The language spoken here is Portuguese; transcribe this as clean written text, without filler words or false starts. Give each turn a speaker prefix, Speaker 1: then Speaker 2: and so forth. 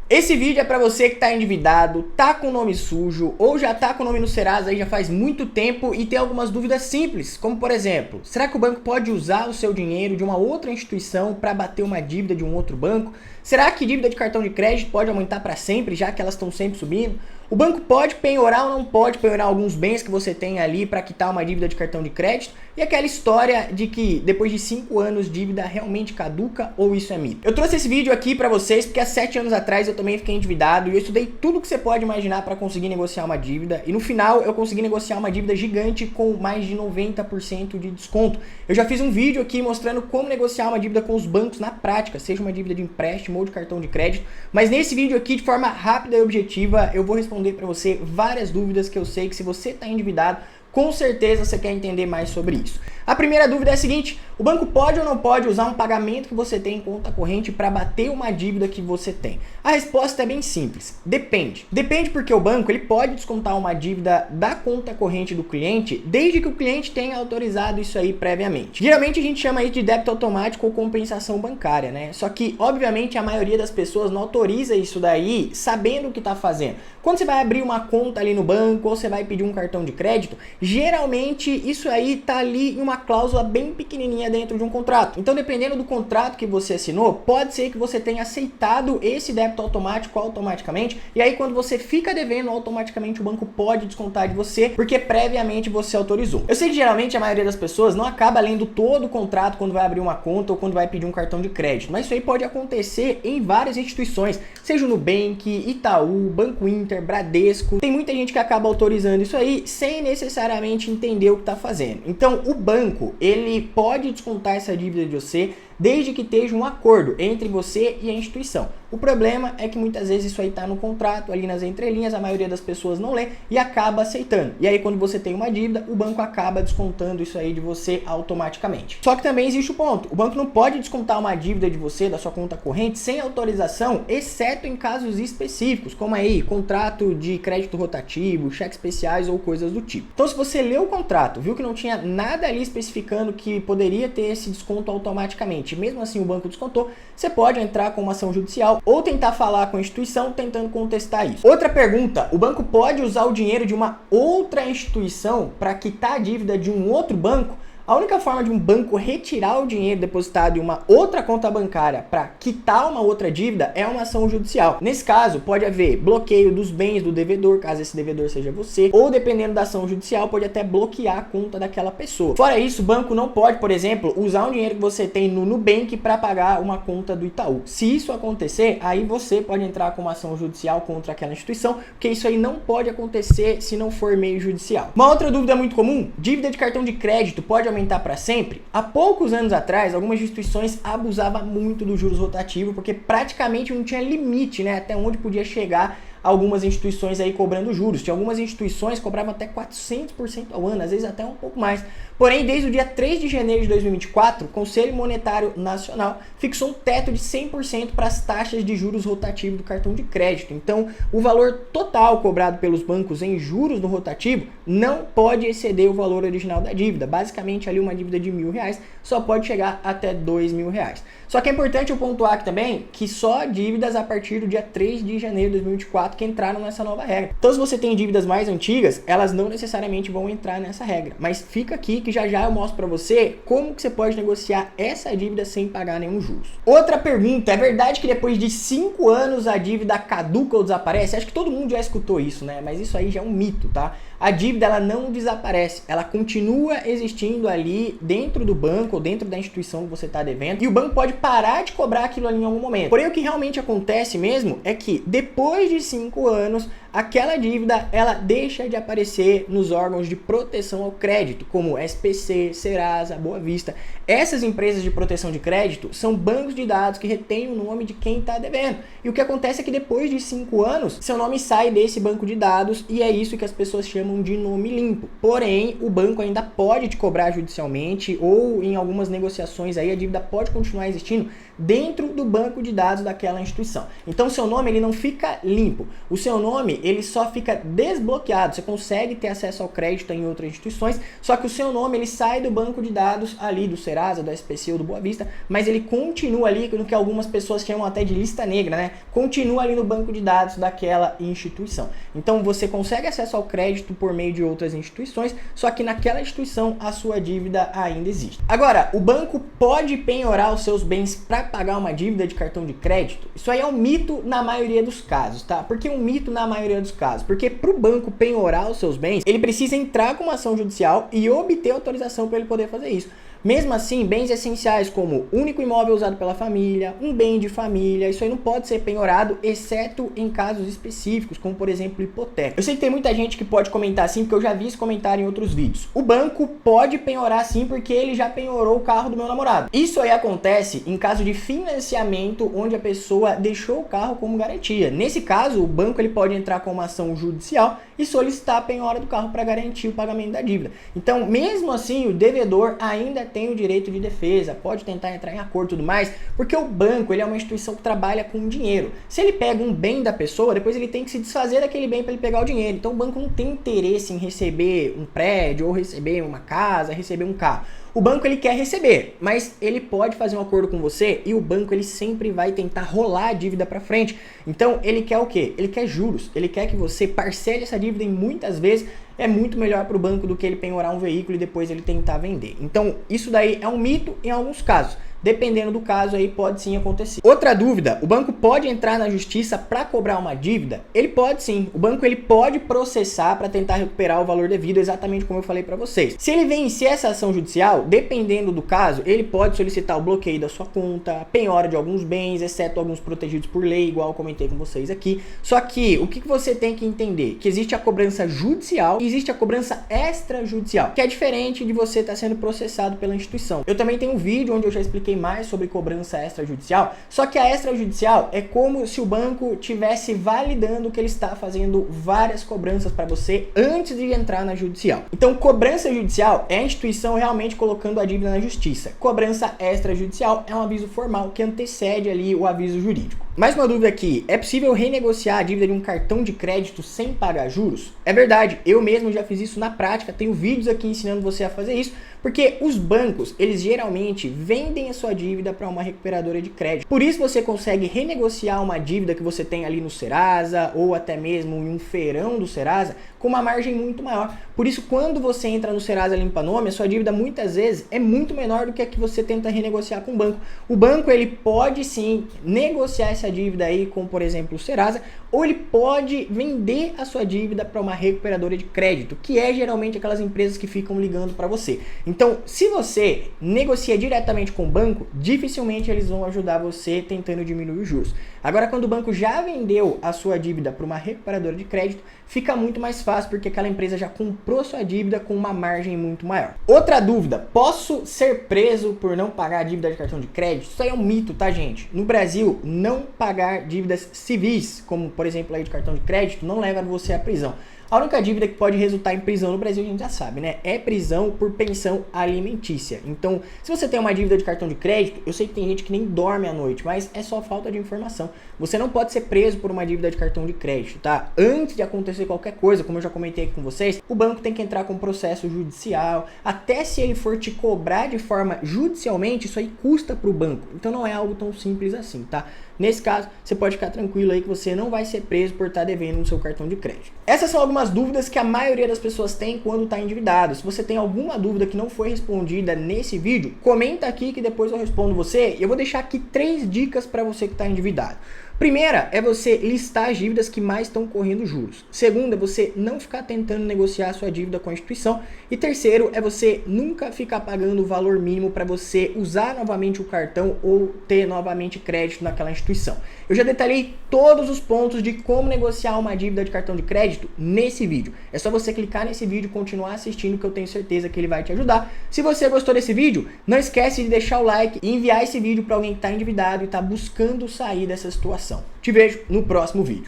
Speaker 1: Esse vídeo é para você que está endividado, tá com o nome sujo ou já tá com o nome no Serasa aí já faz muito tempo e tem algumas dúvidas simples, como por exemplo, será que o banco pode usar o seu dinheiro de uma outra instituição para bater uma dívida de um outro banco? Será que dívida de cartão de crédito pode aumentar para sempre, já que elas estão sempre subindo? O banco pode penhorar ou não pode penhorar alguns bens que você tem ali para quitar uma dívida de cartão de crédito? E aquela história de que depois de 5 anos dívida realmente caduca ou isso é mito? Eu trouxe esse vídeo aqui para vocês porque há 7 anos atrás eu também fiquei endividado e eu estudei tudo que você pode imaginar para conseguir negociar uma dívida e no final eu consegui negociar uma dívida gigante com mais de 90% de desconto. Eu já fiz um vídeo aqui mostrando como negociar uma dívida com os bancos na prática, seja uma dívida de empréstimo ou de cartão de crédito, mas nesse vídeo aqui de forma rápida e objetiva eu vou responder para você várias dúvidas que eu sei que se você está endividado, com certeza você quer entender mais sobre isso. A primeira dúvida é a seguinte: o banco pode ou não pode usar um pagamento que você tem em conta corrente para bater uma dívida que você tem? A resposta é bem simples. Depende. Depende porque o banco ele pode descontar uma dívida da conta corrente do cliente desde que o cliente tenha autorizado isso aí previamente. Geralmente a gente chama isso de débito automático ou compensação bancária, né? Só que, obviamente, a maioria das pessoas não autoriza isso daí sabendo o que está fazendo. Quando você vai abrir uma conta ali no banco ou você vai pedir um cartão de crédito, geralmente isso aí tá ali em uma cláusula bem pequenininha dentro de um contrato. Então, dependendo do contrato que você assinou, pode ser que você tenha aceitado esse débito automático automaticamente, e aí quando você fica devendo, automaticamente o banco pode descontar de você, porque previamente você autorizou. Eu sei que geralmente a maioria das pessoas não acaba lendo todo o contrato quando vai abrir uma conta ou quando vai pedir um cartão de crédito, mas isso aí pode acontecer em várias instituições, seja o Nubank, Itaú, Banco Inter, Bradesco. Tem muita gente que acaba autorizando isso aí sem necessariamente entender o que está fazendo. Então, o banco, ele pode descontar essa dívida de você desde que esteja um acordo entre você e a instituição. O problema é que muitas vezes isso aí está no contrato, ali nas entrelinhas, a maioria das pessoas não lê e acaba aceitando. E aí quando você tem uma dívida, o banco acaba descontando isso aí de você automaticamente. Só que também existe o ponto: o banco não pode descontar uma dívida de você, da sua conta corrente, sem autorização, exceto em casos específicos, como aí contrato de crédito rotativo, cheques especiais ou coisas do tipo. Então, se você leu o contrato, viu que não tinha nada ali especificando que poderia ter esse desconto automaticamente, mesmo assim o banco descontou, você pode entrar com uma ação judicial ou tentar falar com a instituição tentando contestar isso. Outra pergunta: o banco pode usar o dinheiro de uma outra instituição para quitar a dívida de um outro banco? A única forma de um banco retirar o dinheiro depositado em uma outra conta bancária para quitar uma outra dívida é uma ação judicial. Nesse caso, pode haver bloqueio dos bens do devedor, caso esse devedor seja você, ou dependendo da ação judicial, pode até bloquear a conta daquela pessoa. Fora isso, o banco não pode, por exemplo, usar o dinheiro que você tem no Nubank para pagar uma conta do Itaú. Se isso acontecer, aí você pode entrar com uma ação judicial contra aquela instituição, porque isso aí não pode acontecer se não for meio judicial. Uma outra dúvida muito comum: dívida de cartão de crédito pode aumentar para sempre? Há poucos anos atrás, algumas instituições abusavam muito dos juros rotativos, porque praticamente não tinha limite, né, até onde podia chegar algumas instituições aí cobrando juros. Tinha algumas instituições que cobravam até 400% ao ano, às vezes até um pouco mais. Porém, desde o dia 3 de janeiro de 2024, o Conselho Monetário Nacional fixou um teto de 100% para as taxas de juros rotativos do cartão de crédito. Então, o valor total cobrado pelos bancos em juros no rotativo não pode exceder o valor original da dívida. Basicamente, ali uma dívida de R$1.000 só pode chegar até R$2.000. Só que é importante eu pontuar aqui também que só dívidas a partir do dia 3 de janeiro de 2024 que entraram nessa nova regra. Então, se você tem dívidas mais antigas, elas não necessariamente vão entrar nessa regra. Mas fica aqui que já eu mostro para você como que você pode negociar essa dívida sem pagar nenhum juros. Outra pergunta: é verdade que depois de 5 anos a dívida caduca ou desaparece? Acho que todo mundo já escutou isso, né? Mas isso aí já é um mito, tá? A dívida ela não desaparece, ela continua existindo ali dentro do banco ou dentro da instituição que você está devendo, e o banco pode parar de cobrar aquilo ali em algum momento. Porém, o que realmente acontece mesmo é que depois de 5 anos, aquela dívida ela deixa de aparecer nos órgãos de proteção ao crédito, como SPC, Serasa, Boa Vista. Essas empresas de proteção de crédito são bancos de dados que retêm o nome de quem está devendo. E o que acontece é que depois de 5 anos, seu nome sai desse banco de dados e é isso que as pessoas chamam de nome limpo. Porém, o banco ainda pode te cobrar judicialmente ou em algumas negociações aí a dívida pode continuar existindo dentro do banco de dados daquela instituição. Então, seu nome ele não fica limpo. O seu nome ele só fica desbloqueado. Você consegue ter acesso ao crédito em outras instituições, só que o seu nome ele sai do banco de dados ali do Serasa Serasa, do SPC ou do Boa Vista, mas ele continua ali no que algumas pessoas chamam até de lista negra, né? Continua ali no banco de dados daquela instituição. Então você consegue acesso ao crédito por meio de outras instituições, só que naquela instituição a sua dívida ainda existe. Agora, o banco pode penhorar os seus bens para pagar uma dívida de cartão de crédito? Isso aí é um mito na maioria dos casos, tá? Por que um mito na maioria dos casos? Porque para o banco penhorar os seus bens, ele precisa entrar com uma ação judicial e obter autorização para ele poder fazer isso. Mesmo assim, bens essenciais como único imóvel usado pela família, um bem de família, isso aí não pode ser penhorado, exceto em casos específicos, como por exemplo hipoteca. Eu sei que tem muita gente que pode comentar assim, porque eu já vi esse comentário em outros vídeos. O banco pode penhorar sim, porque ele já penhorou o carro do meu namorado. Isso aí acontece em caso de financiamento, onde a pessoa deixou o carro como garantia. Nesse caso, o banco ele pode entrar com uma ação judicial e solicitar a penhora do carro para garantir o pagamento da dívida. Então, mesmo assim, o devedor ainda tem o direito de defesa, pode tentar entrar em acordo e tudo mais, porque o banco ele é uma instituição que trabalha com dinheiro. Se ele pega um bem da pessoa, depois ele tem que se desfazer daquele bem para ele pegar o dinheiro. Então o banco não tem interesse em receber um prédio, ou receber uma casa, receber um carro. O banco ele quer receber, mas ele pode fazer um acordo com você e o banco ele sempre vai tentar rolar a dívida para frente. Então ele quer o quê? Ele quer juros, ele quer que você parcele essa dívida e muitas vezes é muito melhor para o banco do que ele penhorar um veículo e depois ele tentar vender. Então isso daí é um mito em alguns casos. Dependendo do caso aí pode sim acontecer. Outra dúvida, o banco pode entrar na justiça para cobrar uma dívida? Ele pode sim. O banco ele pode processar para tentar recuperar o valor devido, exatamente como eu falei para vocês. Se ele vencer essa ação judicial, dependendo do caso, ele pode solicitar o bloqueio da sua conta, a penhora de alguns bens, exceto alguns protegidos por lei, igual eu comentei com vocês aqui. Só que o que você tem que entender? Que existe a cobrança judicial e existe a cobrança extrajudicial, que é diferente de você estar sendo processado pela instituição. Eu também tenho um vídeo onde eu já expliquei mais sobre cobrança extrajudicial, só que a extrajudicial é como se o banco tivesse validando que ele está fazendo várias cobranças para você antes de entrar na judicial. Então, cobrança judicial é a instituição realmente colocando a dívida na justiça. Cobrança extrajudicial é um aviso formal que antecede ali o aviso jurídico. Mais uma dúvida aqui, é possível renegociar a dívida de um cartão de crédito sem pagar juros? É verdade, eu mesmo já fiz isso na prática, tenho vídeos aqui ensinando você a fazer isso, porque os bancos, eles geralmente vendem a sua dívida para uma recuperadora de crédito. Por isso você consegue renegociar uma dívida que você tem ali no Serasa ou até mesmo em um feirão do Serasa com uma margem muito maior. Por isso, quando você entra no Serasa Limpa Nome, a sua dívida muitas vezes é muito menor do que a que você tenta renegociar com o banco. O banco ele pode sim negociar essa dívida aí com, por exemplo, o Serasa, ou ele pode vender a sua dívida para uma recuperadora de crédito, que é geralmente aquelas empresas que ficam ligando para você. Então, se você negocia diretamente com o banco, dificilmente eles vão ajudar você tentando diminuir os juros. Agora, quando o banco já vendeu a sua dívida para uma recuperadora de crédito, fica muito mais fácil, porque aquela empresa já comprou sua dívida com uma margem muito maior. Outra dúvida, posso ser preso por não pagar a dívida de cartão de crédito? Isso aí é um mito, tá, gente? No Brasil, não pagar dívidas civis, como por exemplo aí de cartão de crédito, não leva você à prisão. A única dívida que pode resultar em prisão no Brasil, a gente já sabe, né? É prisão por pensão alimentícia. Então, se você tem uma dívida de cartão de crédito, eu sei que tem gente que nem dorme à noite, mas é só falta de informação. Você não pode ser preso por uma dívida de cartão de crédito, tá? Antes de acontecer qualquer coisa, como eu já comentei aqui com vocês, o banco tem que entrar com processo judicial. Até se ele for te cobrar de forma judicialmente, isso aí custa para o banco. Então não é algo tão simples assim, tá? Nesse caso, você pode ficar tranquilo aí que você não vai ser preso por estar devendo no seu cartão de crédito. Essas são algumas dúvidas que a maioria das pessoas tem quando está endividado. Se você tem alguma dúvida que não foi respondida nesse vídeo, comenta aqui que depois eu respondo você. E eu vou deixar aqui 3 dicas para você que está endividado. Primeira é você listar as dívidas que mais estão correndo juros. Segunda é você não ficar tentando negociar a sua dívida com a instituição. E terceiro é você nunca ficar pagando o valor mínimo para você usar novamente o cartão ou ter novamente crédito naquela instituição. Eu já detalhei todos os pontos de como negociar uma dívida de cartão de crédito nesse vídeo. É só você clicar nesse vídeo e continuar assistindo, que eu tenho certeza que ele vai te ajudar. Se você gostou desse vídeo, não esquece de deixar o like e enviar esse vídeo para alguém que está endividado e está buscando sair dessa situação. Te vejo no próximo vídeo.